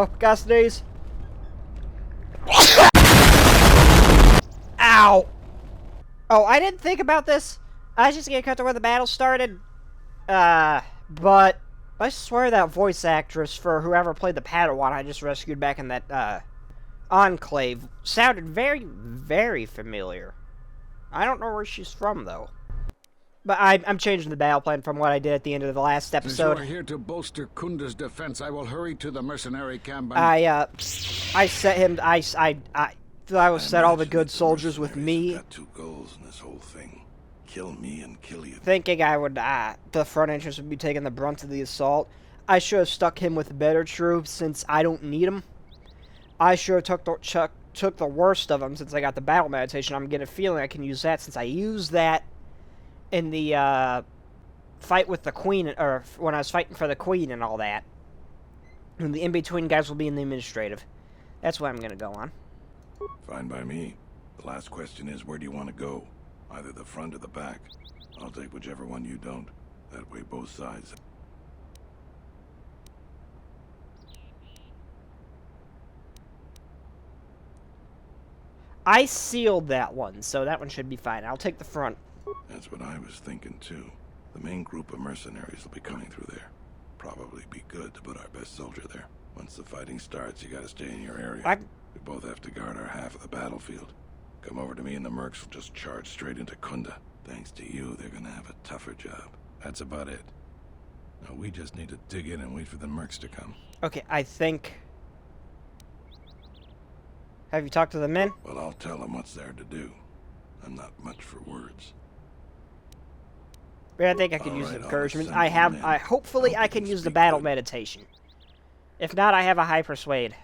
Oh, got sneeze. Ow! Oh, I didn't think about this. I was just gonna cut to where the battle started. But I swear that voice actress for whoever played the Padawan I just rescued back in that, Enclave sounded very, very familiar. I don't know where she's from, though. But I'm changing the battle plan from what I did at the end of the last episode. Since you are here to bolster Kunda's defense, I will hurry to the mercenary camp and... I set him, I set all the good soldiers with me. Got two goals in this whole thing. Kill me and kill you. Thinking I would, the front entrance would be taking the brunt of the assault. I should have stuck him with better troops since I don't need them. I should have took the worst of them since I got the battle meditation. I'm getting a feeling I can use that since I used that in the, fight with the queen, or when I was fighting for the queen and all that. And the in-between guys will be in the administrative. That's what I'm gonna go on. Fine by me. The last question is, where do you want to go? Either the front or the back. I'll take whichever one you don't. That way both sides... I sealed that one, so that one should be fine. I'll take the front. That's what I was thinking, too. The main group of mercenaries will be coming through there. Probably be good to put our best soldier there. Once the fighting starts, you gotta stay in your area. We both have to guard our half of the battlefield. Come over to me and the mercs will just charge straight into Kunda. Thanks to you, they're gonna have a tougher job. That's about it. Now we just need to dig in and wait for the mercs to come. Okay, I think... Have you talked to the men? Well, I'll tell them what's there to do. I'm not much for words. But I think I could use encouragement. Hopefully I can use the battle meditation. If not, I have a high persuade.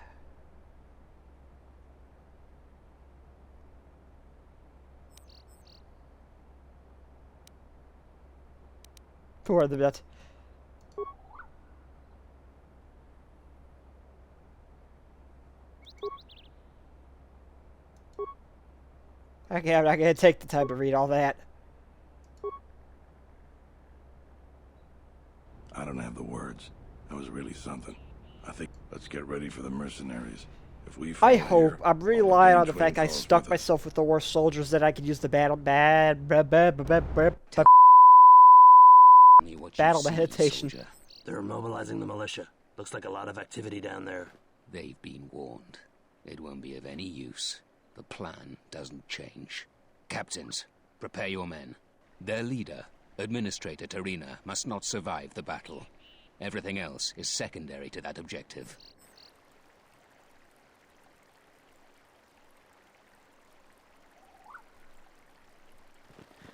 For the bet. Okay, I'm not gonna take the time to read all that. I don't have the words. That was really something. I think let's get ready for the mercenaries. If we I hope. I'm relying on the fact I stuck myself with the worst soldiers that I could use the battle meditation. Soldier. They're mobilizing the militia. Looks like a lot of activity down there. They've been warned. It won't be of any use. The plan doesn't change. Captains, prepare your men. Their leader, Administrator Tarina, must not survive the battle. Everything else is secondary to that objective.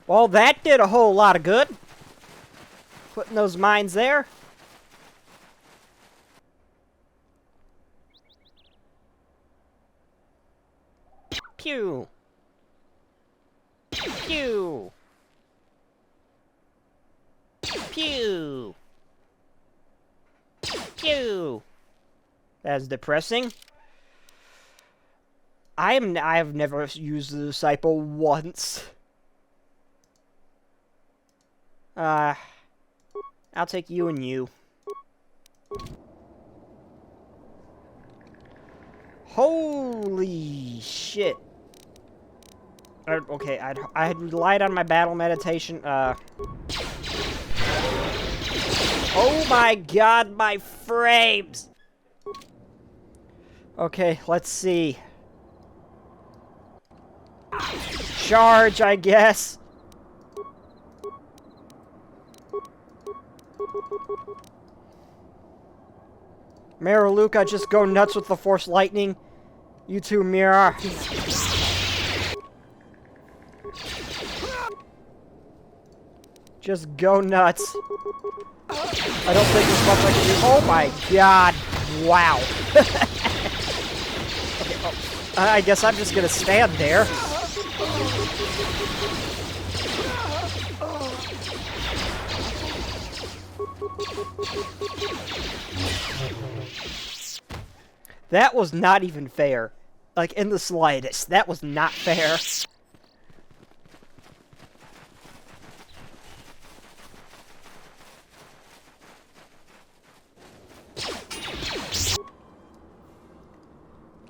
Well, that did a whole lot of good. Putting those mines there. Pew. Pew. Pew. Pew. That's depressing. I've never used the disciple once. I'll take you and you. Holy shit. Okay, I had relied on my battle meditation, Oh my god, my frames! Okay, let's see. Charge, I guess. Mira Luca, just go nuts with the Force Lightning. You too, Mira. Just go nuts. I don't think there's much I can do. Oh my god. Wow. Okay, oh, I guess I'm just gonna stand there. That was not even fair. Like, in the slightest. That was not fair.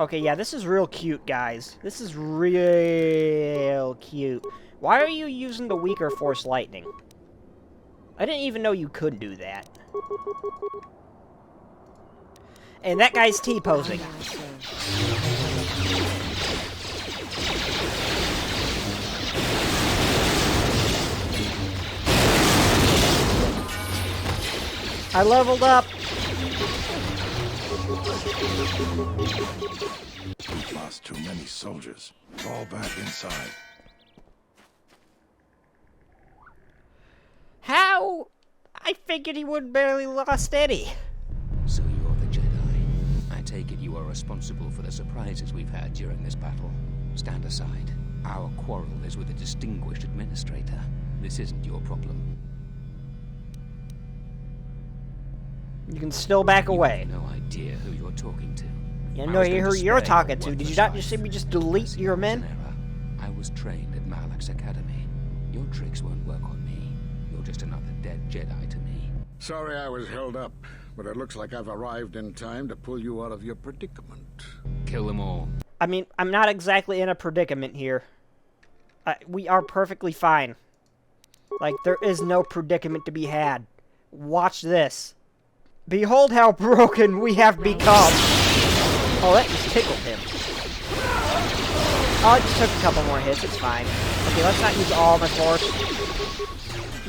Okay, yeah, this is real cute, guys. This is real cute. Why are you using the weaker force lightning? I didn't even know you could do that. And that guy's T-posing. I leveled up. We've lost too many soldiers. Fall back inside. How? I figured he would barely lost any. So you're the Jedi. I take it you are responsible for the surprises we've had during this battle. Stand aside. Our quarrel is with a distinguished administrator. This isn't your problem. You can still back away. You have no idea who you're talking to. You know who you're talking to. Did you not just see me just delete your men? I was trained at Malak's Academy. Your tricks won't work on me. You're just another dead Jedi to me. Sorry I was held up, but it looks like I've arrived in time to pull you out of your predicament. Kill them all. I mean, I'm not exactly in a predicament here. We are perfectly fine. Like, there is no predicament to be had. Watch this. Behold how broken we have become. Oh, that just tickled him. Oh, it just took a couple more hits. It's fine. Okay, let's not use all my force.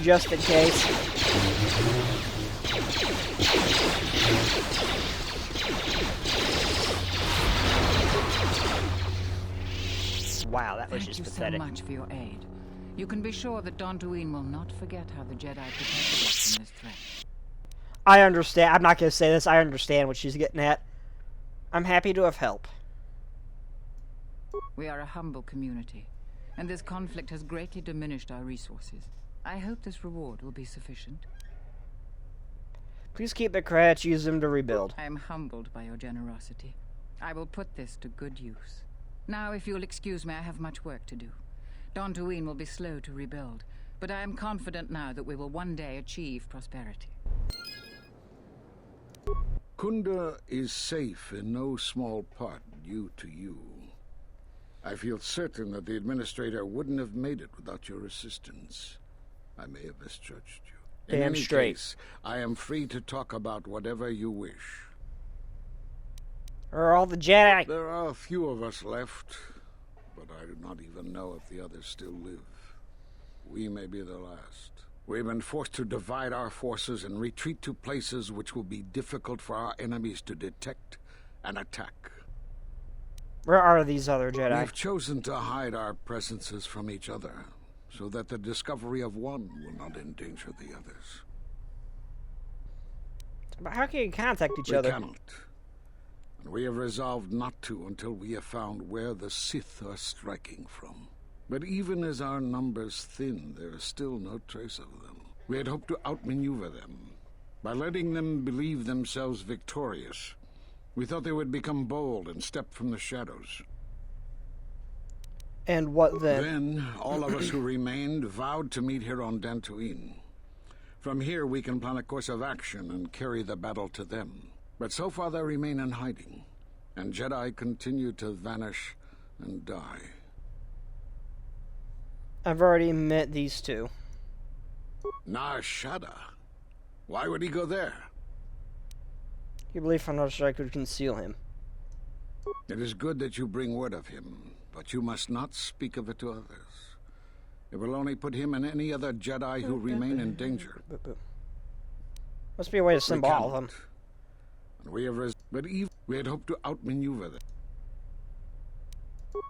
Just in case. Wow, that was just pathetic. Thank you so much for your aid. You can be sure that Dantooine will not forget how the Jedi protected us from this threat. I understand. I'm not going to say this. I understand what she's getting at. I'm happy to have helped. We are a humble community, and this conflict has greatly diminished our resources. I hope this reward will be sufficient. Please keep the credits. Use them to rebuild. I am humbled by your generosity. I will put this to good use. Now, if you'll excuse me, I have much work to do. Dantooine will be slow to rebuild, but I am confident now that we will one day achieve prosperity. Kunda is safe in no small part due to you. I feel certain that the Administrator wouldn't have made it without your assistance. I may have misjudged you. In any case, I am free to talk about whatever you wish. Or all the Jedi. There are a few of us left, but I do not even know if the others still live. We may be the last. We've been forced to divide our forces and retreat to places which will be difficult for our enemies to detect and attack. Where are these other Jedi? We've chosen to hide our presences from each other, so that the discovery of one will not endanger the others. But how can you contact each We other? cannot. And we have resolved not to until we have found where the Sith are striking from. But even as our numbers thin, there is still no trace of them. We had hoped to outmaneuver them. By letting them believe themselves victorious, we thought they would become bold and step from the shadows. And what then? Then, all of us who remained vowed to meet here on Dantooine. From here, we can plan a course of action and carry the battle to them. But so far, they remain in hiding, and Jedi continue to vanish and die. I've already met these two. Nar Shaddaa. Why would he go there? You believe I'm not sure I could conceal him. It is good that you bring word of him, but you must not speak of it to others. It will only put him and any other Jedi who remain in danger. Must be a way to symbol them. And we have but even we had hoped to outmaneuver them.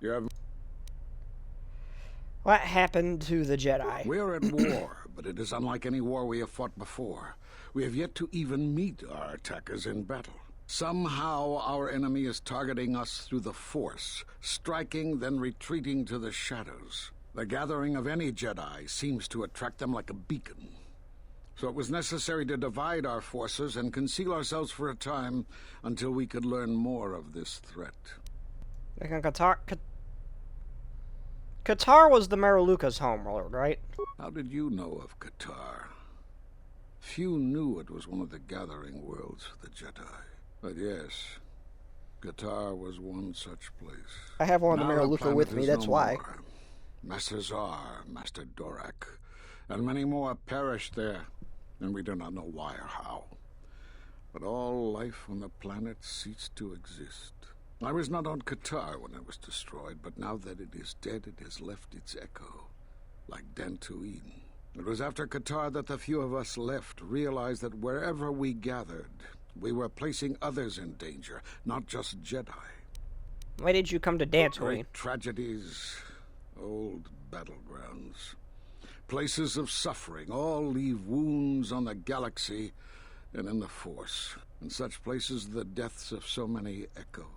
You have What happened to the Jedi? We are at war, but it is unlike any war we have fought before. We have yet to even meet our attackers in battle. Somehow our enemy is targeting us through the Force, striking, then retreating to the shadows. The gathering of any Jedi seems to attract them like a beacon. So it was necessary to divide our forces and conceal ourselves for a time until we could learn more of this threat. Like on Kotor. Kotor was the Mariluka's homeworld, right? How did you know of Kotor? Few knew it was one of the gathering worlds for the Jedi. But yes, Kotor was one such place. I have one of the Now Meroluka planet with me, is that's no why. more. Master Czar, Master Dorak, and many more perished there, and we do not know why or how. But all life on the planet ceased to exist. I was not on Kotor when it was destroyed, but now that it is dead, it has left its echo, like Dantooine. It was after Kotor that the few of us left realized that wherever we gathered, we were placing others in danger, not just Jedi. Why did you come to Dantooine? Great tragedies, old battlegrounds, places of suffering, all leave wounds on the galaxy and in the Force. In such places, the deaths of so many echo.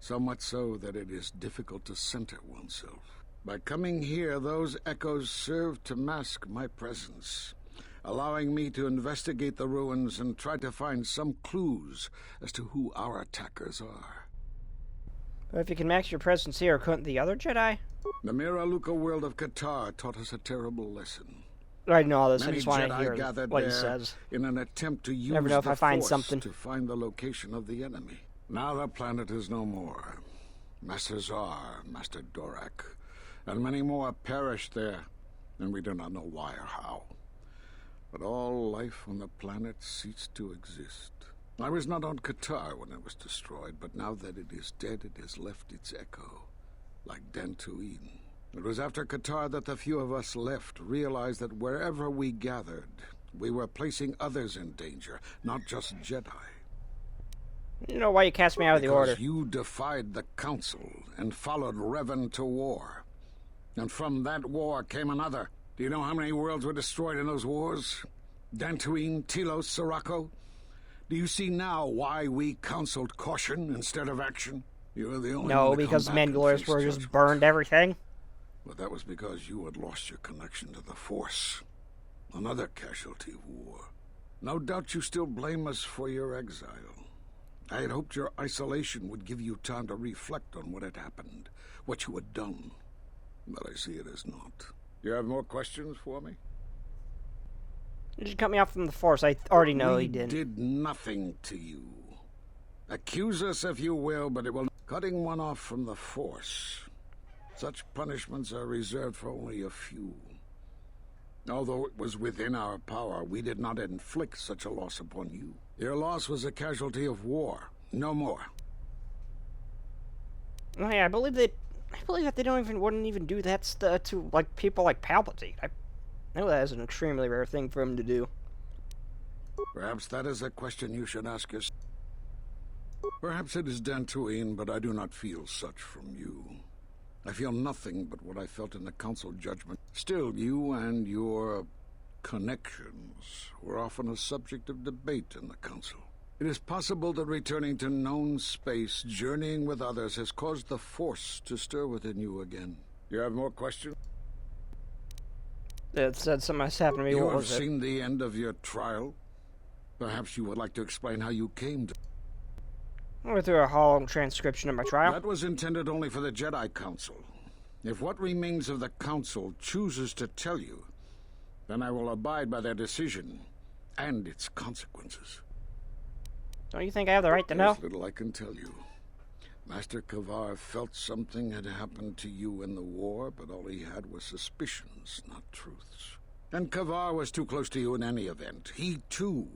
So much so that it is difficult to center oneself. By coming here, those echoes serve to mask my presence, allowing me to investigate the ruins and try to find some clues as to who our attackers are. Well, if you can max your presence here, couldn't the other Jedi? The Meroluka world of Kotor taught us a terrible lesson. I know this, I Many just want to Jedi hear gathered what he there says. in an attempt to use Never know if the I find Force something. to find the location of the enemy. Now the planet is no more. Master Czar, Master Dorak, and many more perished there, and we do not know why or how. But all life on the planet ceased to exist. I was not on Kotor when it was destroyed, but now that it is dead, it has left its echo, like Dantooine. It was after Kotor that the few of us left realized that wherever we gathered, we were placing others in danger, not just Jedi. You know why you cast me out of the Order. Because you defied the Council and followed Revan to war. And from that war came another. Do you know how many worlds were destroyed in those wars? Dantooine, Telos, Sirocco? Do you see now why we counseled caution instead of action? You were the only No, one to because come back and Mandalorians face were just judgment. burned everything. But that was because you had lost your connection to the Force. Another casualty of war. No doubt you still blame us for your exile. I had hoped your isolation would give you time to reflect on what had happened, what you had done. But I see it as not. You have more questions for me? You just cut me off from the Force. I already know he did. did nothing to you. Accuse us if you will, but it will... Cutting one off from the Force. Such punishments are reserved for only a few. Although it was within our power, we did not inflict such a loss upon you. Your loss was a casualty of war, no more. Oh, yeah, I believe that they wouldn't even do that to like people like Palpatine. I know that is an extremely rare thing for him to do. Perhaps that is a question you should ask yourself. Perhaps it is Dantooine, but I do not feel such from you. I feel nothing but what I felt in the Council judgment. Still, you and your connections were often a subject of debate in the Council. It is possible that returning to known space, journeying with others, has caused the Force to stir within you again. You have more questions? It said something has happened to me. You What have was it? seen the end of your trial. Perhaps you would like to explain how you came to... I went through a whole transcription of my trial. That was intended only for the Jedi Council. If what remains of the Council chooses to tell you, then I will abide by their decision and its consequences. Don't you think I have the right to know? There's little I can tell you. Master Kavar felt something had happened to you in the war, but all he had was suspicions, not truths. And Kavar was too close to you in any event. He, too,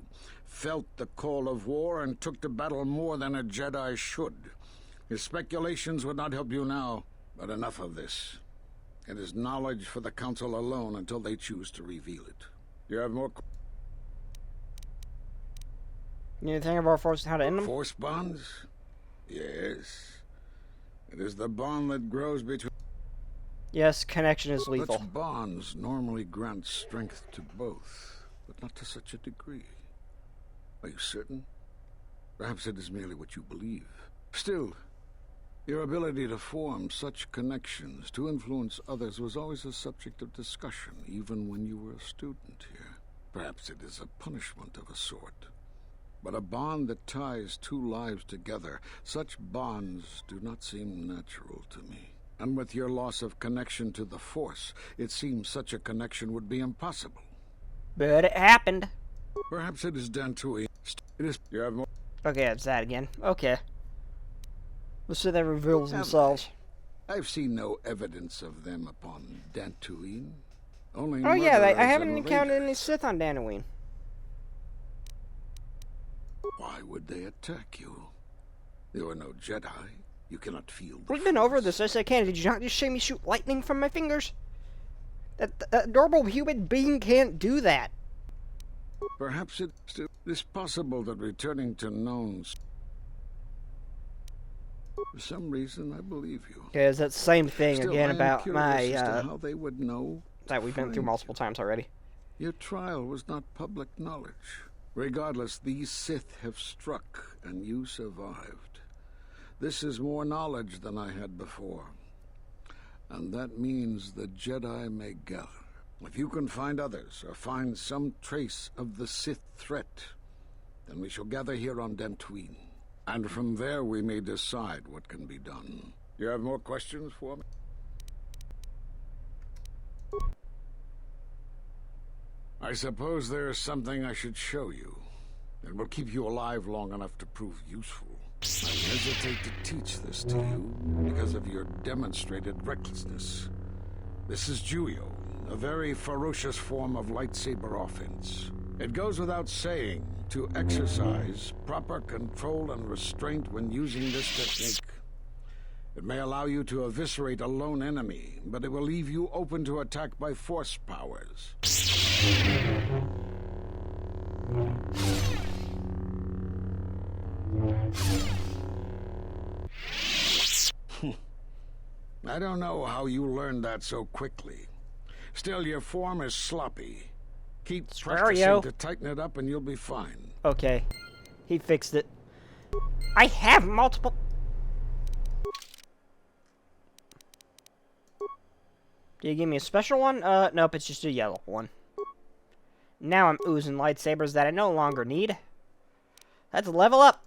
felt the call of war and took to battle more than a Jedi should. His speculations would not help you now, but enough of this. It is knowledge for the Council alone until they choose to reveal it. You have more... You need to think about Force and how to end them? Force bonds? Yes. It is the bond that grows between... Yes, connection is lethal. Such bonds normally grant strength to both, but not to such a degree. Are you certain? Perhaps it is merely what you believe. Still, your ability to form such connections, to influence others, was always a subject of discussion, even when you were a student here. Perhaps it is a punishment of a sort. But a bond that ties two lives together, such bonds do not seem natural to me. And with your loss of connection to the Force, it seems such a connection would be impossible. But it happened. Perhaps it is Dantooine. It is... You have more... Okay, it's that again. Okay. Let's say that reveals themselves. I've seen no evidence of them upon Dantooine. Only Oh yeah, I murderers haven't and encountered any raiders. Sith on Dantooine. Why would they attack you? You are no Jedi. You cannot feel the We've been over Force. this. I said, did you not just see me shoot lightning from my fingers? That normal human being can't do that. Perhaps it is possible that returning to knowns. For some reason, I believe you. Okay, it's that same thing Still, again I am about curious my, as to how they would know that we've been through find multiple times already. Your trial was not public knowledge. Regardless, these Sith have struck, and you survived. This is more knowledge than I had before. And that means the Jedi may gather. If you can find others, or find some trace of the Sith threat, then we shall gather here on Dantooine. And from there we may decide what can be done. You have more questions for me? I suppose there is something I should show you. It will keep you alive long enough to prove useful. I hesitate to teach this to you because of your demonstrated recklessness. This is Juyo, a very ferocious form of lightsaber offense. It goes without saying to exercise proper control and restraint when using this technique. It may allow you to eviscerate a lone enemy, but it will leave you open to attack by force powers. I don't know how you learned that so quickly. Still, your form is sloppy. Keep practicing to tighten it up and you'll be fine. Okay. He fixed it. I have multiple... Do you give me a special one? Nope, it's just a yellow one. Now I'm oozing lightsabers that I no longer need. Let's level up.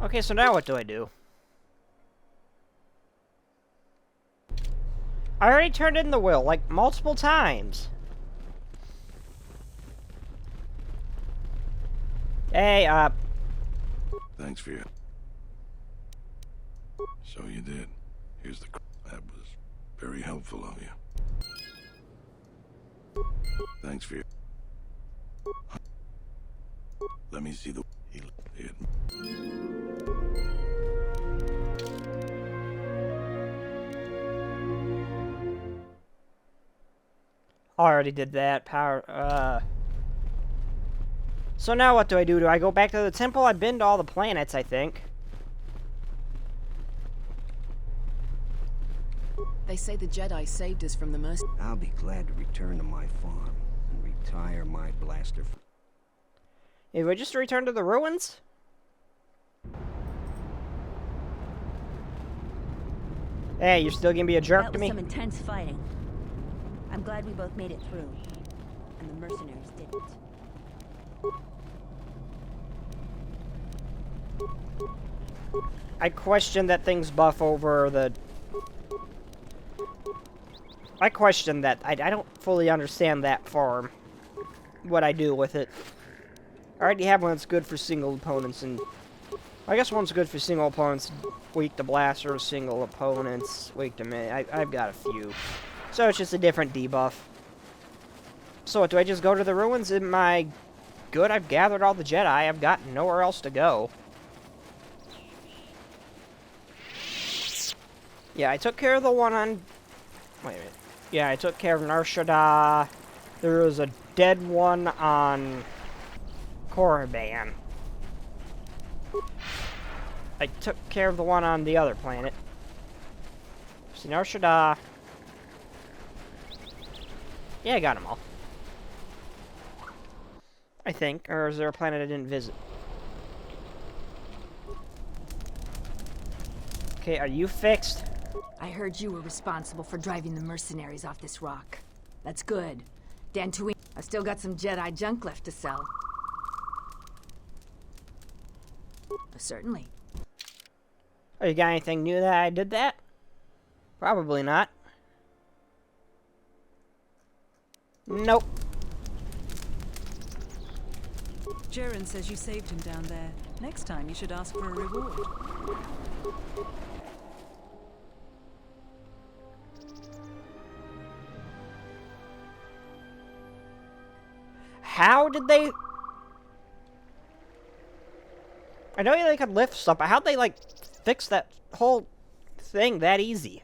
Okay, so now what do I do? I already turned in the will, like, multiple times. Hey, Thanks for your... So you did. Here's the... That was very helpful of you. Thanks for your... Let me see the... It... already did that. Power, So now what do I do? Do I go back to the temple? I've been to all the planets, I think. They say the Jedi saved us from the mercy. I'll be glad to return to my farm and retire my blaster. If I just return to the ruins? Hey, you're still gonna be a jerk to me? That was some intense fighting. I'm glad we both made it through. And the mercenaries didn't. I question that things buff over the... I question that. I don't fully understand that farm. What I do with it. I already have one that's good for single opponents, and... I guess one's good for single opponents, weak to blaster, single opponents, weak to me. I've got a few. So it's just a different debuff. So what, do I just go to the ruins? Am I good? I've gathered all the Jedi. I've got nowhere else to go. Yeah, I took care of the one on... Wait a minute. Yeah, I took care of Nar Shaddaa. There was a dead one on... Korriban. I took care of the one on the other planet. See, Nar Shaddaa. Yeah, I got them all. I think. Or is there a planet I didn't visit? Okay, are you fixed? I heard you were responsible for driving the mercenaries off this rock. That's good. Dantooine, I still got some Jedi junk left to sell. Certainly. Oh, you got anything new that I did that? Probably not. Nope. Jaren says you saved him down there. Next time you should ask for a reward. How did they... I know they could lift stuff, but how'd they, like, fix that whole thing that easy?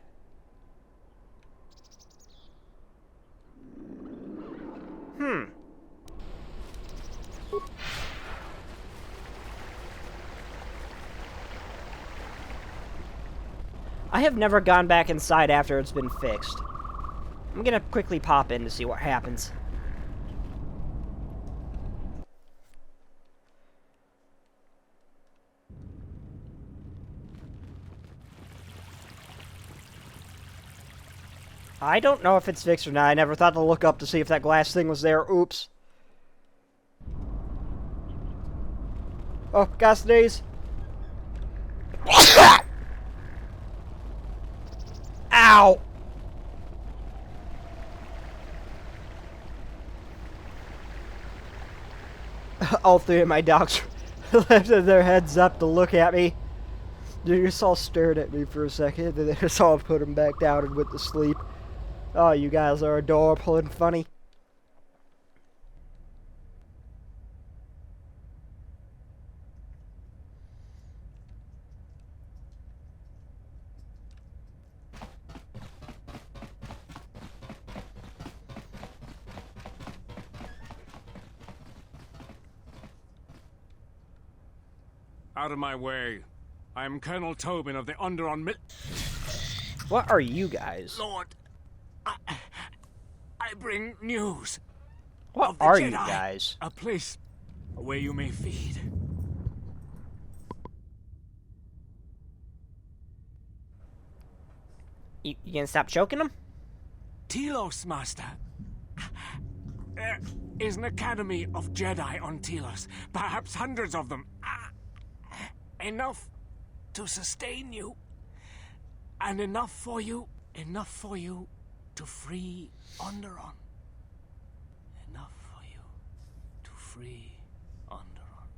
I have never gone back inside after it's been fixed. I'm gonna quickly pop in to see what happens. I don't know if it's fixed or not. I never thought to look up to see if that glass thing was there. Oops. Oh, got sneeze. Ow! All three of my dogs lifted their heads up to look at me. They just all stared at me for a second, and they just all put them back down and went to sleep. Oh, you guys are adorable and funny. Out of my way. I am Colonel Tobin of the Underon Mil... What are you guys? Lord, I bring news. What of the are Jedi, you guys? A place where you may feed. You gonna stop choking them? Telos, Master. There is an academy of Jedi on Telos. Perhaps hundreds of them. Enough to sustain you. And enough for you to free Onderon. Enough for you to free Onderon.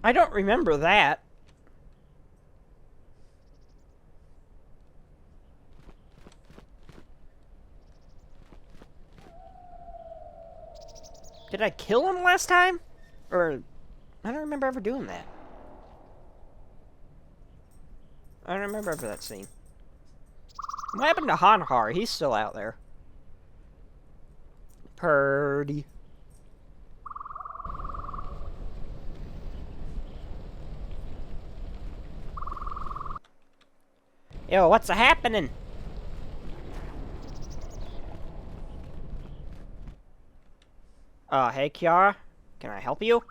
I don't remember that. Did I kill him last time? Or... I don't remember ever doing that. I don't remember ever that scene. What happened to Hanhar? He's still out there. Purdy. Yo, what's happening? Hey, Kiara. Can I help you?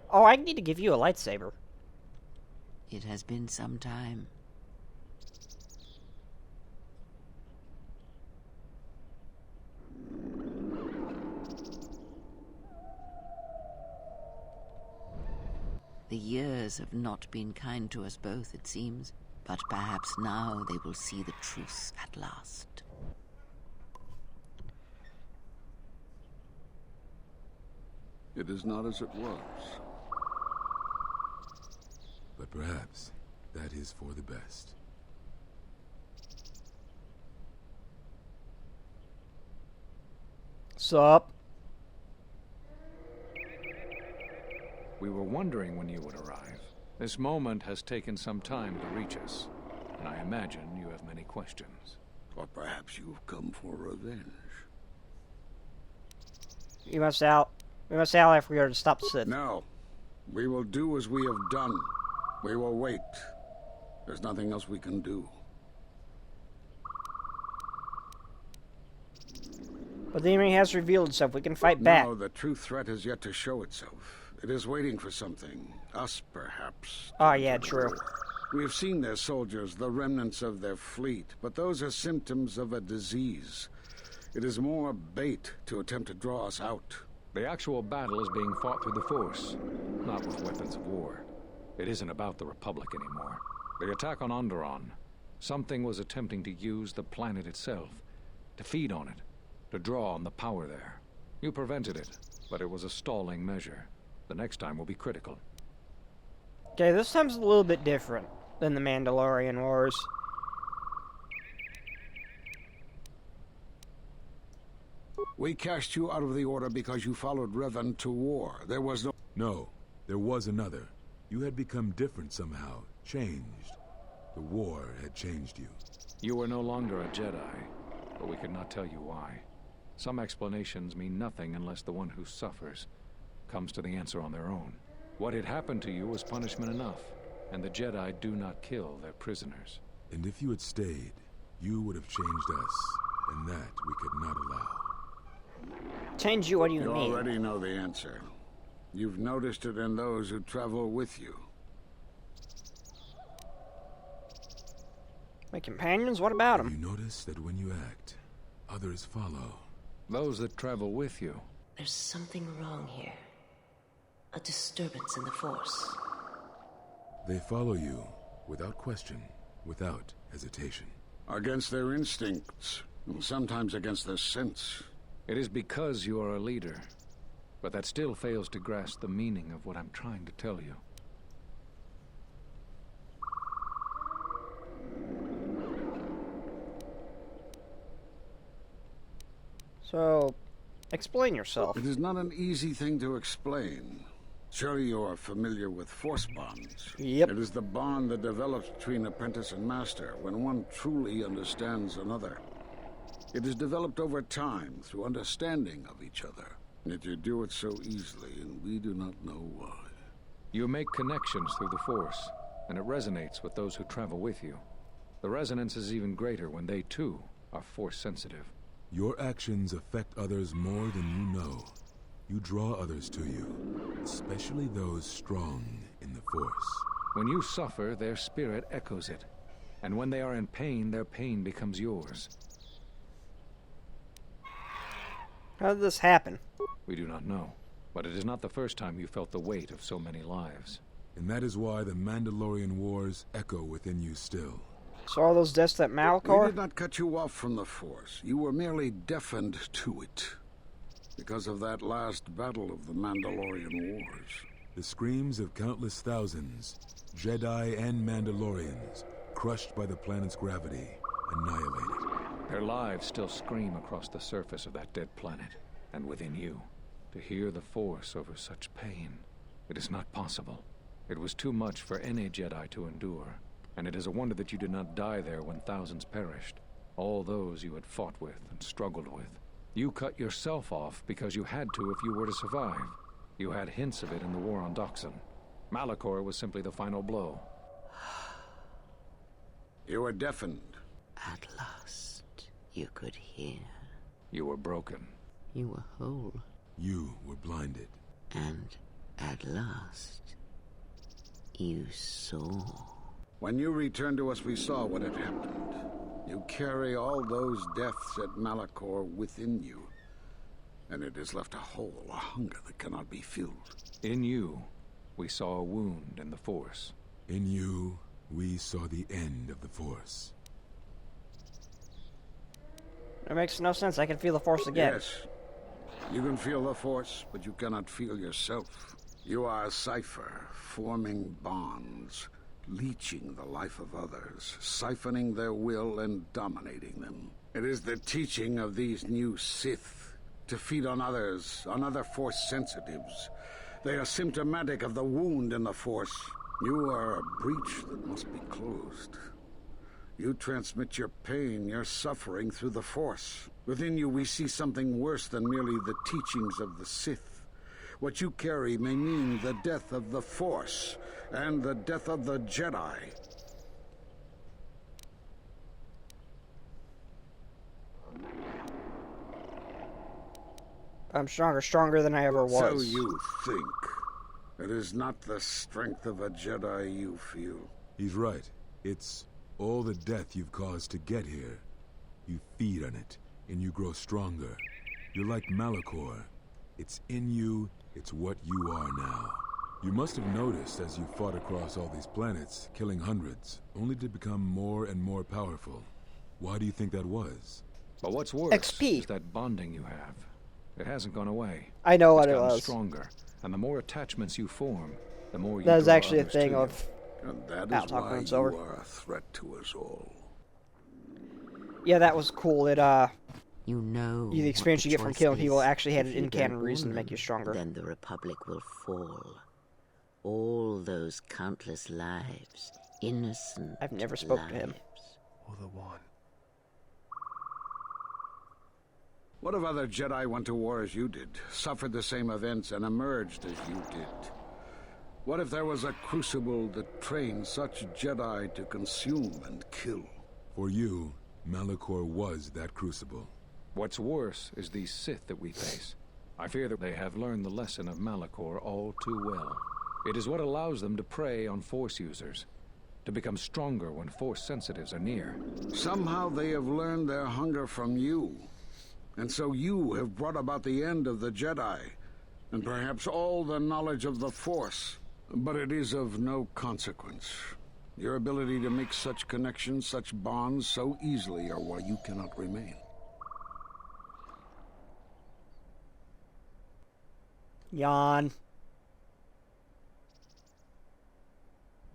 Oh, I need to give you a lightsaber. It has been some time. The years have not been kind to us both, it seems, but perhaps now they will see the truth at last. It is not as it was. But perhaps that is for the best. Sup? We were wondering when you would arrive. This moment has taken some time to reach us, and I imagine you have many questions. Or perhaps you've come for revenge. You must out. We must out if we are to stop Sith. No. We will do as we have done. We will wait. There's nothing else we can do. But the enemy has revealed itself. We can fight back. No, the true threat has yet to show itself. It is waiting for something. Us, perhaps. Oh, yeah, true. We have seen their soldiers, the remnants of their fleet, but those are symptoms of a disease. It is more bait to attempt to draw us out. The actual battle is being fought through the Force, not with weapons of war. It isn't about the Republic anymore. The attack on Onderon. Something was attempting to use the planet itself, to feed on it, to draw on the power there. You prevented it, but it was a stalling measure. The next time will be critical. Okay, this time's a little bit different than the Mandalorian Wars. We cast you out of the Order because you followed Revan to war. There was no... No, there was another. You had become different somehow, changed. The war had changed you. You were no longer a Jedi, but we could not tell you why. Some explanations mean nothing unless the one who suffers comes to the answer on their own. What had happened to you was punishment enough, and the Jedi do not kill their prisoners. And if you had stayed, you would have changed us, and that we could not allow. Change you, what do you mean? You already know the answer. You've noticed it in those who travel with you. My companions? What about them? You notice that when you act, others follow. Those that travel with you. There's something wrong here. A disturbance in the Force. They follow you, without question, without hesitation. Against their instincts, and sometimes against their sense. It is because you are a leader, but that still fails to grasp the meaning of what I'm trying to tell you. So, explain yourself. It is not an easy thing to explain. Surely you are familiar with force bonds. Yep. It is the bond that develops between apprentice and master when one truly understands another. It is developed over time through understanding of each other. Yet you do it so easily, and we do not know why. You make connections through the Force, and it resonates with those who travel with you. The resonance is even greater when they, too, are Force-sensitive. Your actions affect others more than you know. You draw others to you, especially those strong in the Force. When you suffer, their spirit echoes it. And when they are in pain, their pain becomes yours. How did this happen? We do not know, but it is not the first time you felt the weight of so many lives. And that is why the Mandalorian Wars echo within you still. So all those deaths at Malachor? We did not cut you off from the Force. You were merely deafened to it. Because of that last battle of the Mandalorian Wars. The screams of countless thousands, Jedi and Mandalorians, crushed by the planet's gravity, annihilated. Their lives still scream across the surface of that dead planet, and within you. To hear the Force over such pain, it is not possible. It was too much for any Jedi to endure, and it is a wonder that you did not die there when thousands perished. All those you had fought with and struggled with. You cut yourself off because you had to if you were to survive. You had hints of it in the war on Doxon. Malachor was simply the final blow. You were deafened. At last, you could hear. You were broken. You were whole. You were blinded. And at last, you saw. When you returned to us, we saw what had happened. You carry all those deaths at Malachor within you. And it has left a hole, a hunger that cannot be filled. In you, we saw a wound in the Force. In you, we saw the end of the Force. It makes no sense. I can feel the Force again. Yes. You can feel the Force, but you cannot feel yourself. You are a cipher, forming bonds, leeching the life of others, siphoning their will and dominating them. It is the teaching of these new Sith to feed on others, on other Force sensitives. They are symptomatic of the wound in the Force. You are a breach that must be closed. You transmit your pain, your suffering through the Force. Within you we see something worse than merely the teachings of the Sith. What you carry may mean the death of the Force, and the death of the Jedi. I'm stronger than I ever was. So you think. It is not the strength of a Jedi you feel. He's right. It's all the death you've caused to get here. You feed on it, and you grow stronger. You're like Malachor. It's in you, it's what you are now. You must have noticed as you fought across all these planets, killing hundreds, only to become more and more powerful. Why do you think that was? But what's worse XP. is that bonding you have. It hasn't gone away. I know It's what it gotten was. stronger, and the more attachments you form, the more you That is draw actually a others thing to of... And that I'll is talk why when it's you over. are a threat to us all. Yeah, that was cool. It, You know the experience what you the get from choice killing people is. actually had If an you in-canon don't reason to warn make you them, stronger. Then the Republic will fall. All those countless lives, innocent I've never spoke to him. lives. Or the one. What if other Jedi went to war as you did, suffered the same events, and emerged as you did? What if there was a crucible that trained such Jedi to consume and kill? For you, Malachor was that crucible. What's worse is these Sith that we face. I fear that they have learned the lesson of Malachor all too well. It is what allows them to prey on Force users, to become stronger when Force sensitives are near. Somehow they have learned their hunger from you. And so you have brought about the end of the Jedi, and perhaps all the knowledge of the Force. But it is of no consequence. Your ability to make such connections, such bonds so easily are why you cannot remain. Yawn.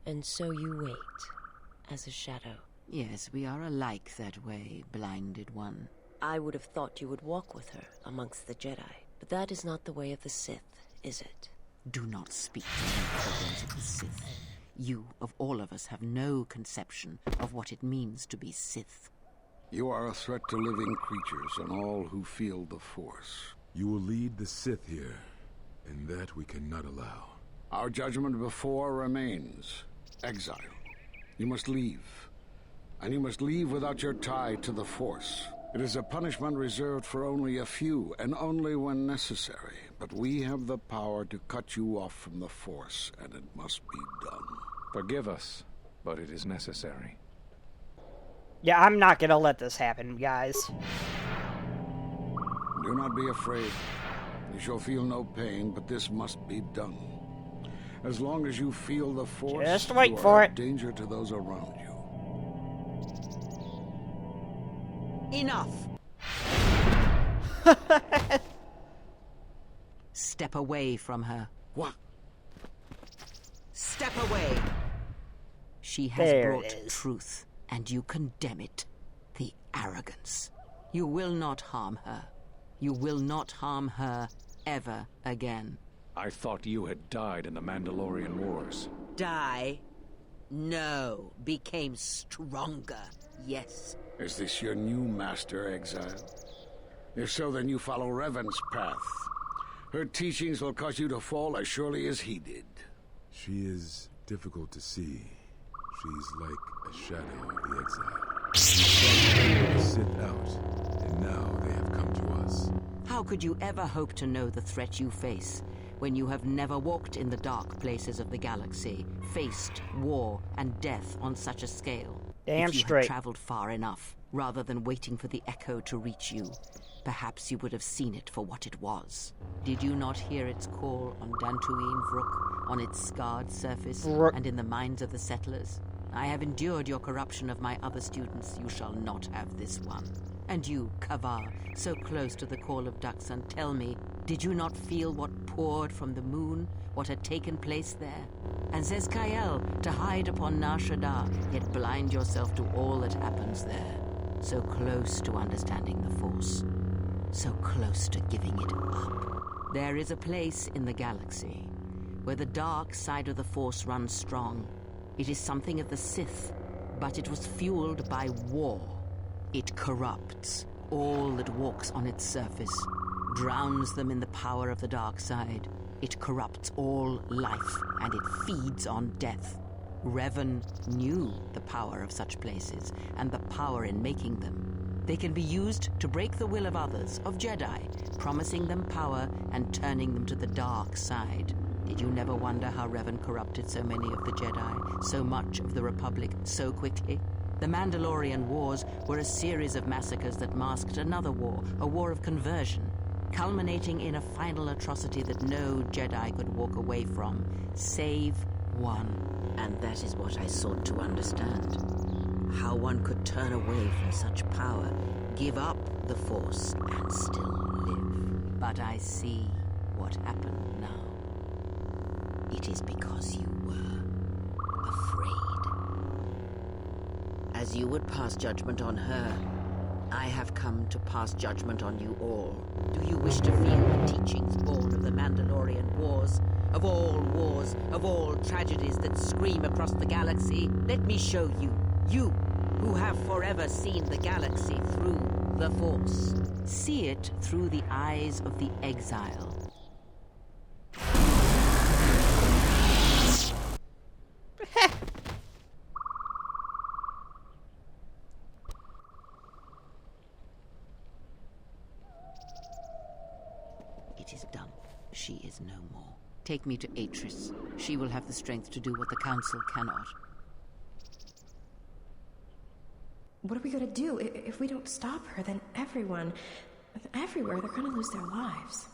And so you wait, as a shadow. Yes, we are alike that way, blinded one. I would have thought you would walk with her amongst the Jedi, but that is not the way of the Sith, is it? Do not speak to me of the ways of the Sith. You, of all of us, have no conception of what it means to be Sith. You are a threat to living creatures and all who feel the Force. You will lead the Sith here, and that we cannot allow. Our judgment before remains. Exile. You must leave. And you must leave without your tie to the Force. It is a punishment reserved for only a few, and only when necessary. But we have the power to cut you off from the Force, and it must be done. Forgive us, but it is necessary. Yeah, I'm not gonna let this happen, guys. Do not be afraid. You shall feel no pain, but this must be done. As long as you feel the Force, Just wait you for are it. a danger to those around you. Enough! Step away from her. What? Step away! She has There it brought is. truth, and you condemn it. The arrogance. You will not harm her. You will not harm her ever again. I thought you had died in the Mandalorian Wars. Die? No. Became stronger. Yes. Is this your new master, Exile? If so, then you follow Revan's path. Her teachings will cause you to fall as surely as he did. She is difficult to see. She's like a shadow of the exile. The Sith out, and now they have come to us. How could you ever hope to know the threat you face when you have never walked in the dark places of the galaxy, faced war and death on such a scale? Damn if you straight. had traveled far enough, rather than waiting for the echo to reach you, perhaps you would have seen it for what it was. Did you not hear its call on Dantooine Vrook, on its scarred surface, and in the minds of the settlers? I have endured your corruption of my other students. You shall not have this one. And you, Kavar, so close to the call of Daxan, tell me, did you not feel what poured from the moon, what had taken place there? And says Kael to hide upon Nar Shaddaa, yet blind yourself to all that happens there. So close to understanding the Force. So close to giving it up. There is a place in the galaxy where the dark side of the Force runs strong. It is something of the Sith, but it was fueled by war. It corrupts all that walks on its surface, drowns them in the power of the dark side. It corrupts all life, and it feeds on death. Revan knew the power of such places, and the power in making them. They can be used to break the will of others, of Jedi, promising them power and turning them to the dark side. Did you never wonder how Revan corrupted so many of the Jedi, so much of the Republic, so quickly? The Mandalorian Wars were a series of massacres that masked another war, a war of conversion. culminating in a final atrocity that no Jedi could walk away from, save one. And that is what I sought to understand. How one could turn away from such power, give up the Force, and still live. But I see what happened now. It is because you were afraid. As you would pass judgment on her, I have come to pass judgment on you all. Do you wish to feel the teachings born of the Mandalorian Wars? Of all tragedies that scream across the galaxy? Let me show you. You, who have forever seen the galaxy through the Force. See it through the eyes of the exile. It is done. She is no more. Take me to Atris. She will have the strength to do what the Council cannot. What are we gonna do? If we don't stop her, then everyone, everywhere, they're gonna lose their lives.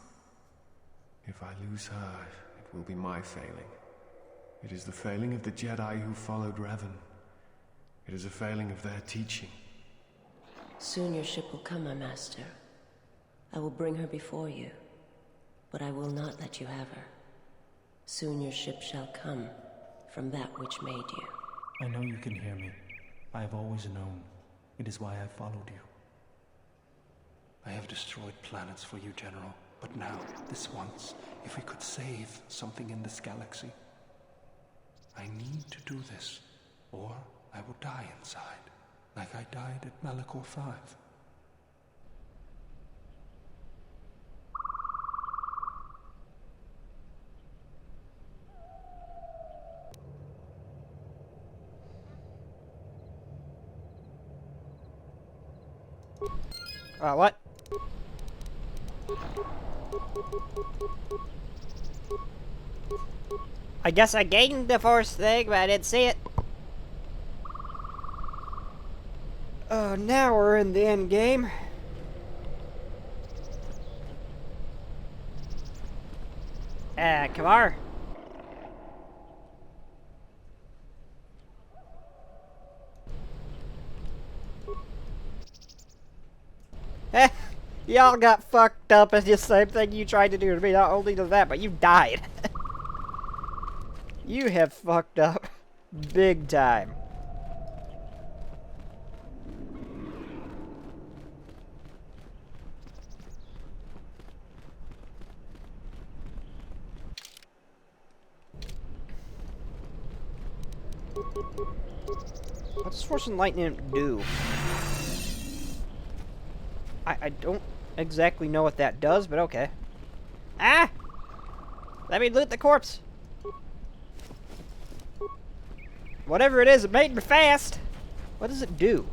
If I lose her, it will be my failing. It is the failing of the Jedi who followed Revan. It is a failing of their teaching. Soon your ship will come, my master. I will bring her before you, but I will not let you have her. Soon your ship shall come from that which made you. I know you can hear me. I have always known. It is why I followed you. I have destroyed planets for you, General. But now, this once, if we could save something in this galaxy, I need to do this, or I will die inside, like I died at Malachor 5. What? I guess I gained the Force thing, but I didn't see it. Oh, now we're in the end game. Come on. Y'all got fucked up as the same thing you tried to do to me. Not only does that, but you died. You have fucked up big time. What's Force and Lightning do? I don't exactly know what that does, but okay. Ah! Let me loot the corpse. Whatever it is, it made me fast. What does it do?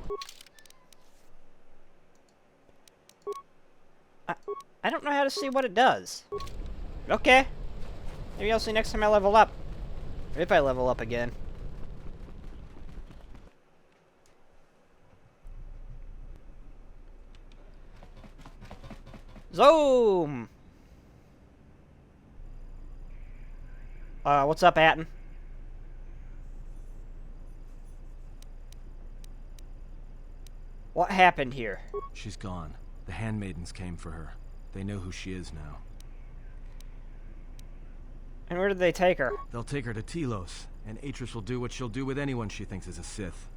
I don't know how to see what it does. Okay. Maybe I'll see next time I level up. If I level up again. Zoom! What's up, Atten? What happened here? She's gone. The handmaidens came for her. They know who she is now. And where did they take her? They'll take her to Telos, and Atris will do what she'll do with anyone she thinks is a Sith.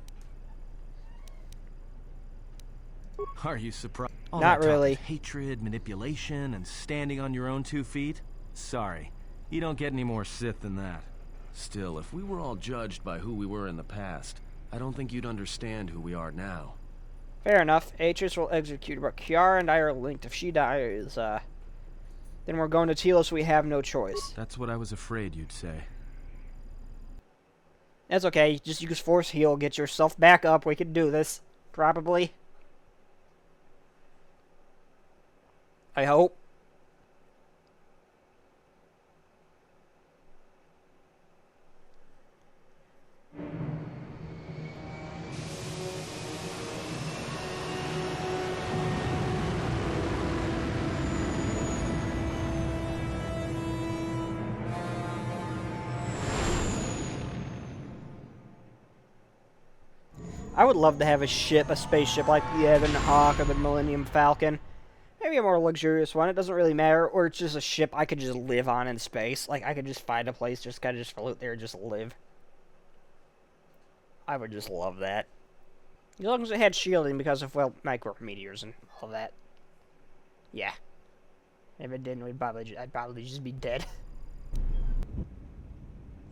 Are you surprised? All Not that talk really. of hatred, manipulation, and standing on your own 2 feet? Sorry. You don't get any more Sith than that. Still, if we were all judged by who we were in the past, I don't think you'd understand who we are now. Fair enough. Atris will execute, but Kiara and I are linked. If she dies, then we're going to Telos. We have no choice. That's what I was afraid you'd say. That's okay. Just use Force Heal. Get yourself back up. We can do this. Probably. I hope. I would love to have a spaceship like the Ebon Hawk or the Millennium Falcon. Maybe a more luxurious one, it doesn't really matter. Or it's just a ship I could just live on in space. Like, I could just find a place, just kind of just float there and just live. I would just love that. As long as it had shielding because of, well, micrometeors and all that. Yeah. If it didn't, I'd probably just be dead.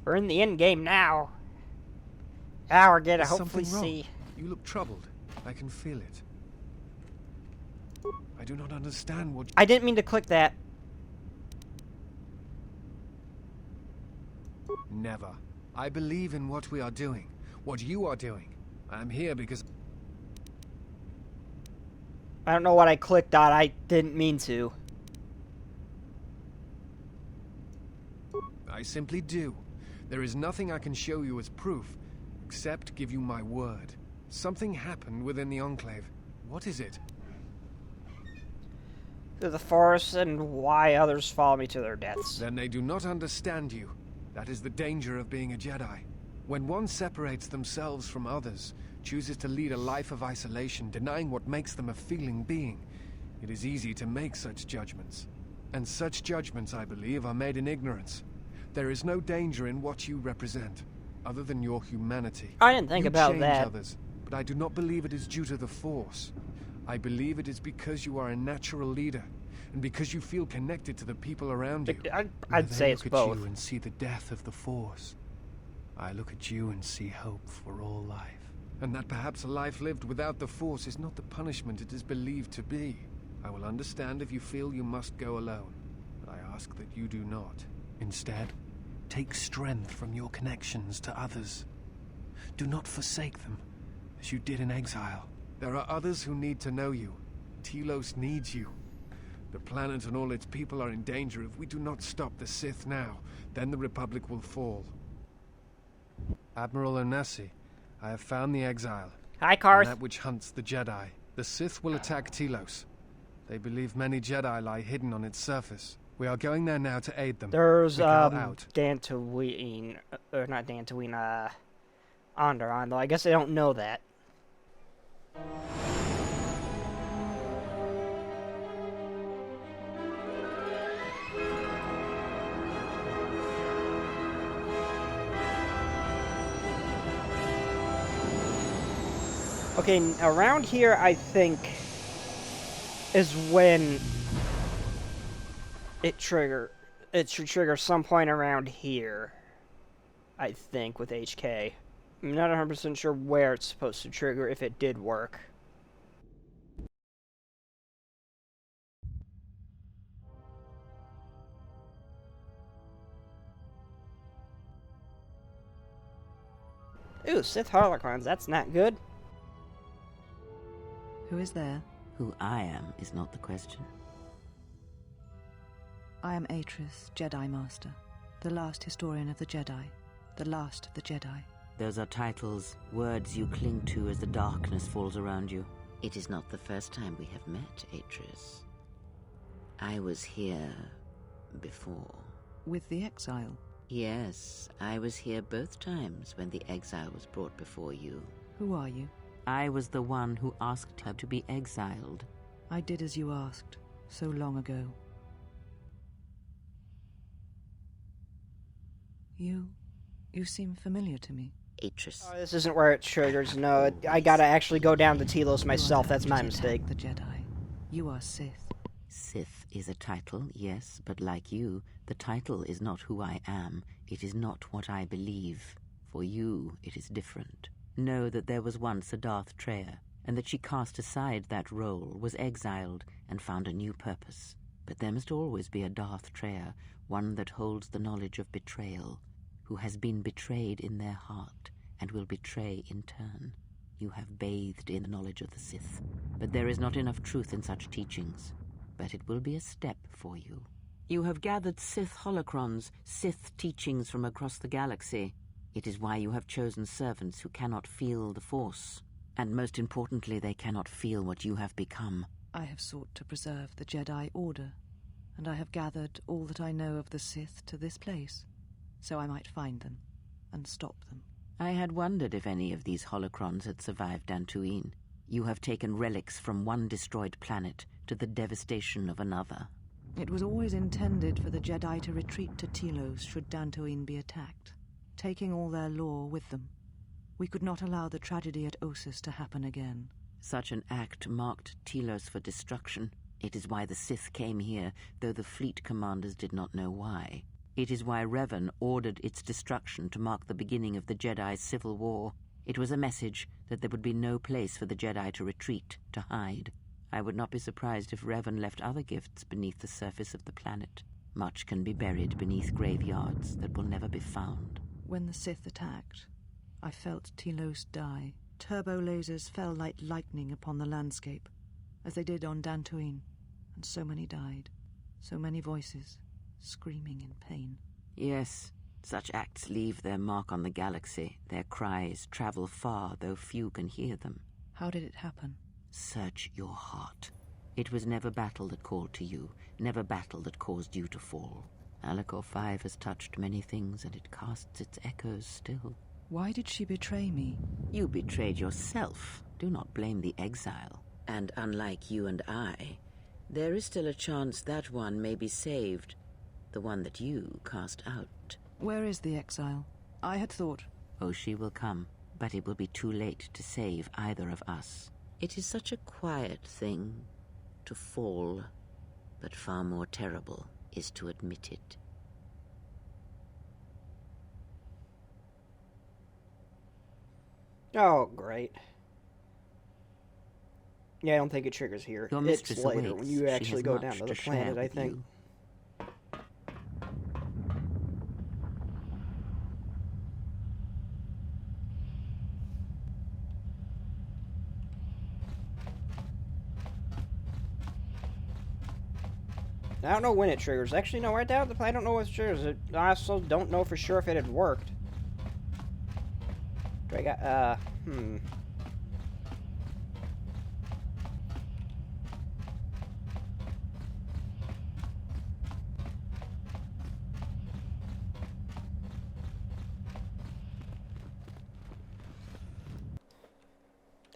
We're in the end game now. Now we're gonna hopefully see. You look troubled. I can feel it. I do not understand what... I didn't mean to click that. Never. I believe in what we are doing. What you are doing. I am here because... I don't know what I clicked on. I didn't mean to. I simply do. There is nothing I can show you as proof, except give you my word. Something happened within the Enclave. What is it? Through the forest and why others follow me to their deaths. Then they do not understand you. That is the danger of being a Jedi. When one separates themselves from others, chooses to lead a life of isolation, denying what makes them a feeling being, it is easy to make such judgments. And such judgments, I believe, are made in ignorance. There is no danger in what you represent, other than your humanity. I didn't think about change that. Others, but I do not believe it is due to the Force. I believe it is because you are a natural leader, and because you feel connected to the people around you. I'd say it's both. I look at you and see the death of the Force. I look at you and see hope for all life. And that perhaps a life lived without the Force is not the punishment it is believed to be. I will understand if you feel you must go alone, but I ask that you do not. Instead, take strength from your connections to others. Do not forsake them, as you did in exile. There are others who need to know you. Telos needs you. The planet and all its people are in danger if we do not stop the Sith now. Then the Republic will fall. Admiral Onasi, I have found the exile. Hi, Karth. That which hunts the Jedi. The Sith will attack Telos. They believe many Jedi lie hidden on its surface. We are going there now to aid them. There's, Dantooine, or not Dantooine, Onderon, though I guess they don't know that. Okay, around here, I think, is when it should trigger some point around here, I think, with HK. I'm not 100% sure where it's supposed to trigger, if it did work. Ooh, Sith Holocrons, that's not good. Who is there? Who I am is not the question. I am Atris, Jedi Master, the last historian of the Jedi, the last of the Jedi. Those are titles, words you cling to as the darkness falls around you. It is not the first time we have met, Atris. I was here before. With the exile? Yes, I was here both times when the exile was brought before you. Who are you? I was the one who asked her to be exiled. I did as you asked, so long ago. You seem familiar to me. Atris. Oh, this isn't where it triggers, no. I gotta actually go down to Telos myself, that's my mistake. The Jedi. You are Sith. Sith is a title, yes, but like you, the title is not who I am. It is not what I believe. For you, it is different. Know that there was once a Darth Treya, and that she cast aside that role, was exiled, and found a new purpose. But there must always be a Darth Treya, one that holds the knowledge of betrayal, who has been betrayed in their heart, and will betray in turn. You have bathed in the knowledge of the Sith, but there is not enough truth in such teachings. But it will be a step for you. You have gathered Sith holocrons, Sith teachings from across the galaxy. It is why you have chosen servants who cannot feel the Force. And most importantly, they cannot feel what you have become. I have sought to preserve the Jedi Order, and I have gathered all that I know of the Sith to this place, so I might find them and stop them. I had wondered if any of these holocrons had survived Dantooine. You have taken relics from one destroyed planet to the devastation of another. It was always intended for the Jedi to retreat to Telos should Dantooine be attacked, taking all their lore with them. We could not allow the tragedy at Ossus to happen again. Such an act marked Telos for destruction. It is why the Sith came here, though the fleet commanders did not know why. It is why Revan ordered its destruction to mark the beginning of the Jedi's civil war. It was a message that there would be no place for the Jedi to retreat, to hide. I would not be surprised if Revan left other gifts beneath the surface of the planet. Much can be buried beneath graveyards that will never be found. When the Sith attacked, I felt Telos die. Turbo lasers fell like lightning upon the landscape, as they did on Dantooine, and so many died. So many voices, screaming in pain. Yes, such acts leave their mark on the galaxy. Their cries travel far, though few can hear them. How did it happen? Search your heart. It was never battle that called to you, never battle that caused you to fall. Alacor 5 has touched many things, and it casts its echoes still. Why did she betray me? You betrayed yourself. Do not blame the exile. And unlike you and I, there is still a chance that one may be saved. The one that you cast out. Where is the exile? I had thought... Oh, she will come, but it will be too late to save either of us. It is such a quiet thing to fall, but far more terrible is to admit it. Oh, great. Yeah, I don't think it triggers here. Your it's mistress later awaits. when you She actually has go much down to the to share planet, I with think. you. I don't know when it triggers. Actually, no, right down the I don't know when it triggers. I also don't know for sure if it had worked. Do I got,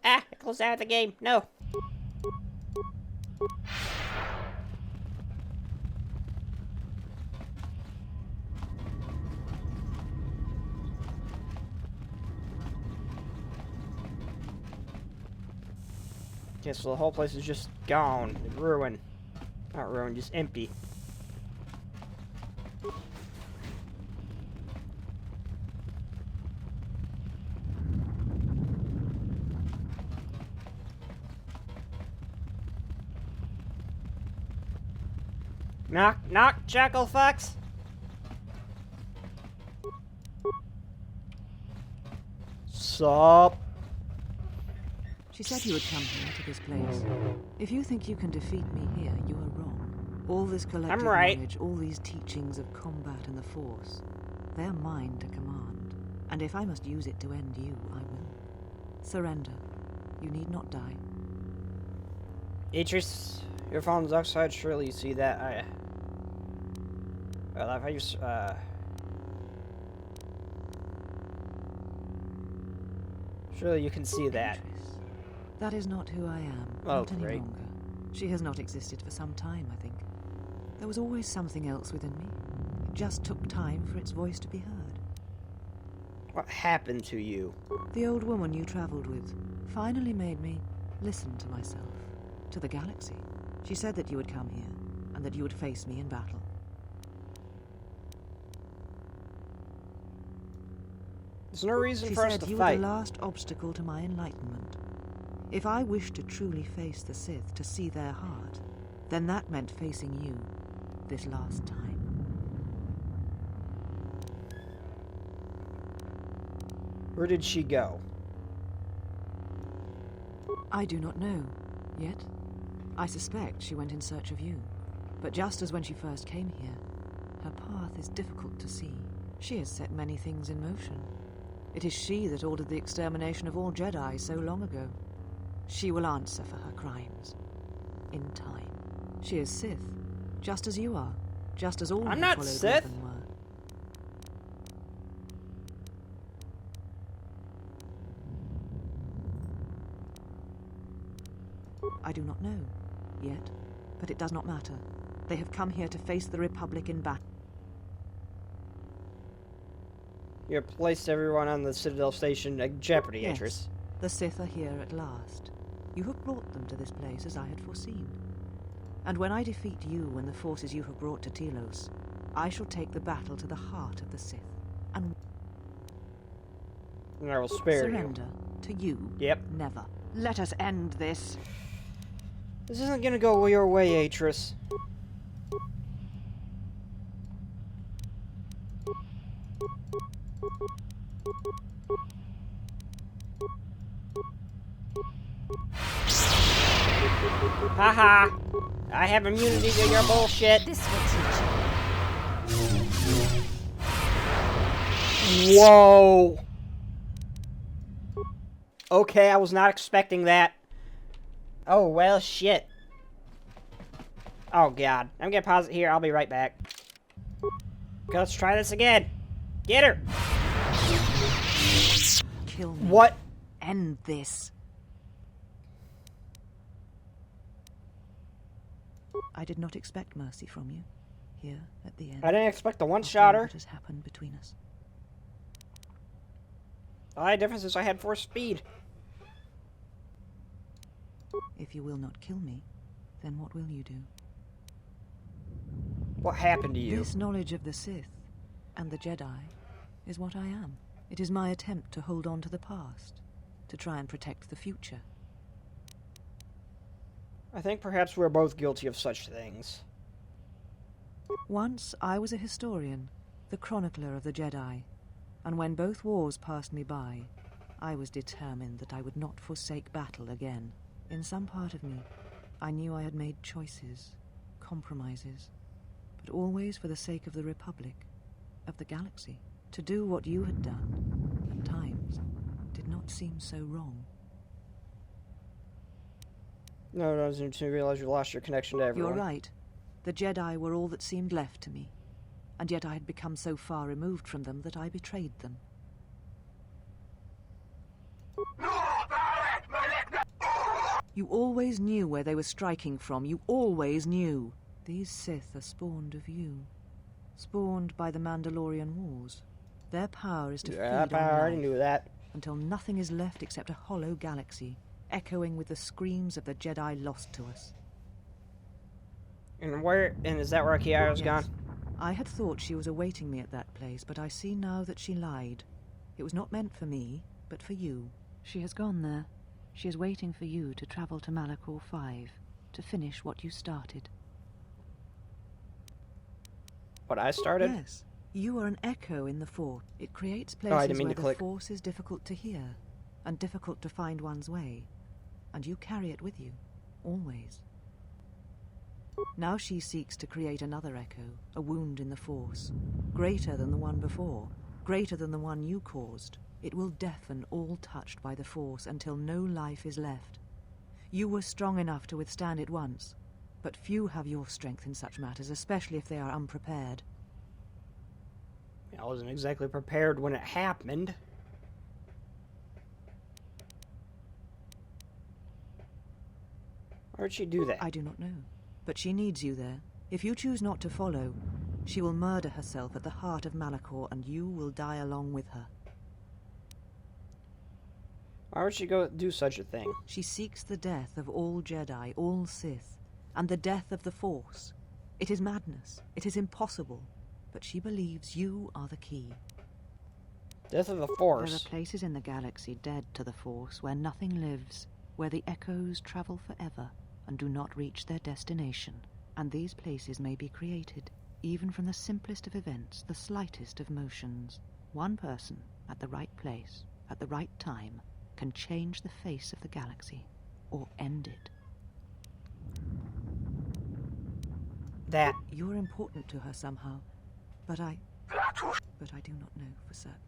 Ah, I closed out of the game. No. Okay, so the whole place is just gone. Ruined. Not ruined, just empty. Knock, knock, Jackal Fox. Sup? She said you would come here to this place. If you think you can defeat me here, you are wrong. All this collective knowledge, all these teachings of combat and the Force, they are mine to command. And if I must use it to end you, I will. Surrender. You need not die. Idris, your phone's outside. Surely you see that. Well, if I just, surely you can see that. That is not who I am. Oh, not any great. longer. She has not existed for some time, I think. There was always something else within me. It just took time for its voice to be heard. What happened to you? The old woman you traveled with finally made me listen to myself, to the galaxy. She said that you would come here, and that you would face me in battle. There's no reason She for us said to you fight. were the last obstacle to my enlightenment. If I wished to truly face the Sith, to see their heart, then that meant facing you this last time. Where did she go? I do not know, yet. I suspect she went in search of you. But just as when she first came here, her path is difficult to see. She has set many things in motion. It is she that ordered the extermination of all Jedi so long ago. She will answer for her crimes. In time. She is Sith, just as you are. Just as all I'm who not followed Sith. Revan were. I do not know, yet, but it does not matter. They have come here to face the Republic in battle. You have placed everyone on the Citadel Station at jeopardy, Yes, Atris. the Sith are here at last. You have brought them to this place as I had foreseen. And when I defeat you and the forces you have brought to Telos, I shall take the battle to the heart of the Sith, and I will spare surrender to you. Yep. Never. Let us end this. This isn't gonna go your way, Atris. Haha! I have immunity to your bullshit. This will teach you. Whoa! Okay, I was not expecting that. Oh, well, shit. Oh, God. I'm gonna pause it here. I'll be right back. Okay, let's try this again. Get her! Kill me. What? End this. I did not expect mercy from you, here at the end. I didn't expect the one-shotter. What has happened between us? The only difference is I had 4 speed. If you will not kill me, then what will you do? What happened to you? This knowledge of the Sith and the Jedi is what I am. It is my attempt to hold on to the past, to try and protect the future. I think perhaps we're both guilty of such things. Once I was a historian, the chronicler of the Jedi, and when both wars passed me by, I was determined that I would not forsake battle again. In some part of me, I knew I had made choices, compromises, but always for the sake of the Republic, of the galaxy. To do what you had done, at times, did not seem so wrong. No, I didn't realize you lost your connection to everyone. You're right. The Jedi were all that seemed left to me, and yet I had become so far removed from them that I betrayed them. You always knew where they were striking from. You always knew. These Sith are spawned of you. Spawned by the Mandalorian Wars. Their power is to feed on I already life, knew that. until nothing is left except a hollow galaxy, echoing with the screams of the Jedi lost to us. And is that where Kiara's gone? I had thought she was awaiting me at that place, but I see now that she lied. It was not meant for me, but for you. She has gone there. She is waiting for you to travel to Malachor 5, to finish what you started. What I started? Yes. You are an echo in the Force. It creates I places didn't mean where to the click. Force is difficult to hear, and difficult to find one's way. And you carry it with you, always. Now she seeks to create another echo, a wound in the Force, greater than the one before, greater than the one you caused. It will deafen all touched by the Force until no life is left. You were strong enough to withstand it once, but few have your strength in such matters, especially if they are unprepared. I wasn't exactly prepared when it happened. Why would she do that? I do not know, but she needs you there. If you choose not to follow, she will murder herself at the heart of Malachor, and you will die along with her. Why would she go do such a thing? She seeks the death of all Jedi, all Sith, and the death of the Force. It is madness. It is impossible. But she believes you are the key. Death of the Force. There are places in the galaxy dead to the Force where nothing lives, where the echoes travel forever and do not reach their destination. And these places may be created, even from the simplest of events, the slightest of motions. One person, at the right place, at the right time, can change the face of the galaxy, or end it. That. You're important to her somehow, but I do not know for certain.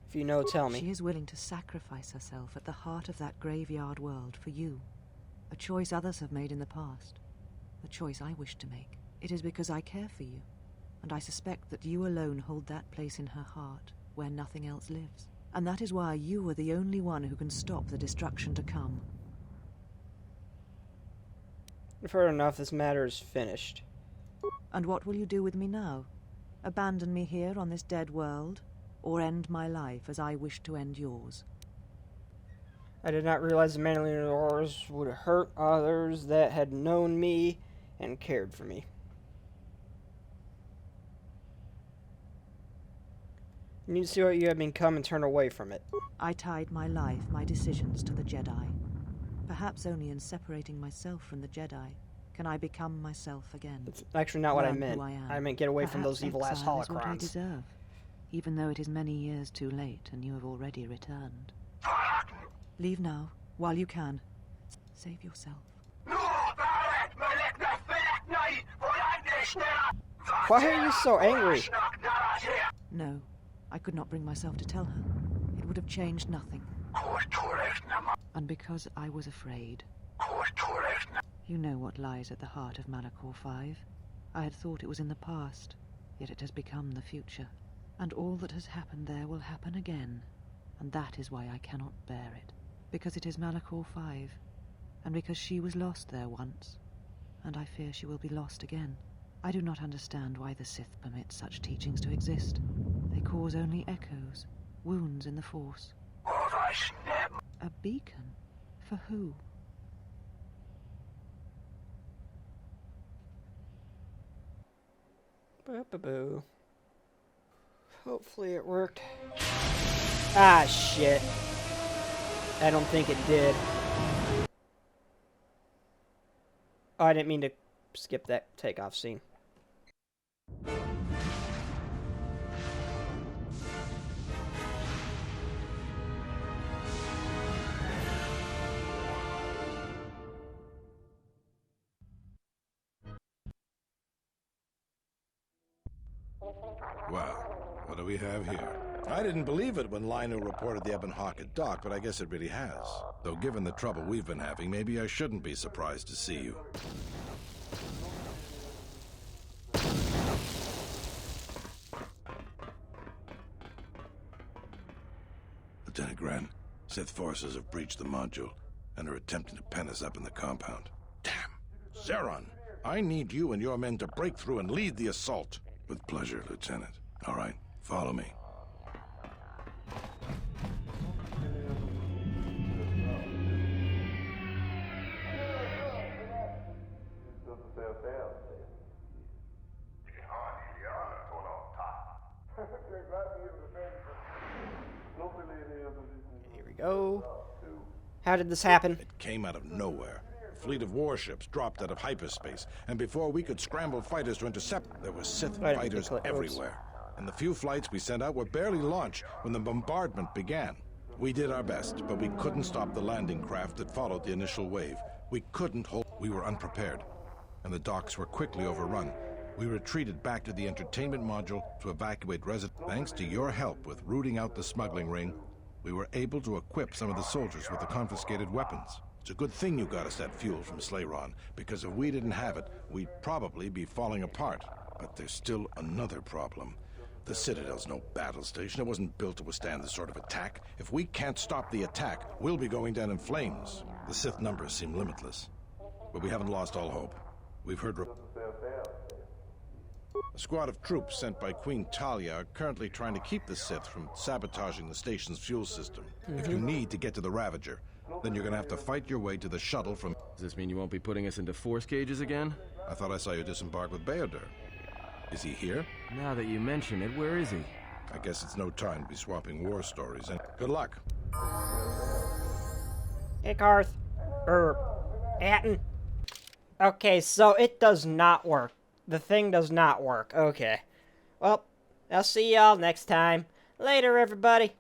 If you know, tell me. She is willing to sacrifice herself at the heart of that graveyard world for you. A choice others have made in the past. A choice I wish to make. It is because I care for you, and I suspect that you alone hold that place in her heart where nothing else lives. And that is why you are the only one who can stop the destruction to come. I've heard enough. This matter is finished. And what will you do with me now? Abandon me here on this dead world? Or end my life as I wish to end yours? I did not realize the Mandalorians would hurt others that had known me and cared for me. You need to see what you have become and turn away from it. I tied my life, my decisions to the Jedi. Perhaps only in separating myself from the Jedi can I become myself again. That's actually not what I Learn meant. who I am. I meant get away from Perhaps those evil-ass exile is what I holocrons. deserve, even though it is many years too late and you have already returned. Leave now, while you can. Save yourself. Why are you so angry? No, I could not bring myself to tell her. It would have changed nothing. And because I was afraid. You know what lies at the heart of Malachor 5. I had thought it was in the past, yet it has become the future. And all that has happened there will happen again. And that is why I cannot bear it. Because it is Malachor 5. And because she was lost there once. And I fear she will be lost again. I do not understand why the Sith permit such teachings to exist. They cause only echoes, wounds in the Force. A beacon? For who? Boo. Hopefully it worked. Ah, shit. I don't think it did. Oh, I didn't mean to skip that takeoff scene. Wow, what do we have here? I didn't believe it when Lino reported the Ebon Hawk at dock, but I guess it really has. Though given the trouble we've been having, maybe I shouldn't be surprised to see you. Lieutenant Gren, Sith forces have breached the module and are attempting to pen us up in the compound. Damn! Zeron, I need you and your men to break through and lead the assault. With pleasure, Lieutenant. All right, follow me. Here we go. How did this happen? It came out of nowhere. A fleet of warships dropped out of hyperspace, and before we could scramble fighters to intercept, there were Sith fighters everywhere. And the few flights we sent out were barely launched when the bombardment began. We did our best, but we couldn't stop the landing craft that followed the initial wave. We couldn't hold. We were unprepared, and the docks were quickly overrun. We retreated back to the entertainment module to evacuate residents. Thanks to your help with rooting out the smuggling ring, we were able to equip some of the soldiers with the confiscated weapons. It's a good thing you got us that fuel from Slayron, because if we didn't have it, we'd probably be falling apart. But there's still another problem. The Citadel's no battle station. It wasn't built to withstand this sort of attack. If we can't stop the attack, we'll be going down in flames. The Sith numbers seem limitless. But we haven't lost all hope. We've heard a squad of troops sent by Queen Talia are currently trying to keep the Sith from sabotaging the station's fuel system. If you need to get to the Ravager, then you're gonna have to fight your way to the shuttle from... Does this mean you won't be putting us into force cages again? I thought I saw you disembark with Beodur. Is he here? Now that you mention it, where is he? I guess it's no time to be swapping war stories, and good luck. Hey, Karth. Atten. Okay, so it does not work. The thing does not work. Okay. Well, I'll see y'all next time. Later, everybody.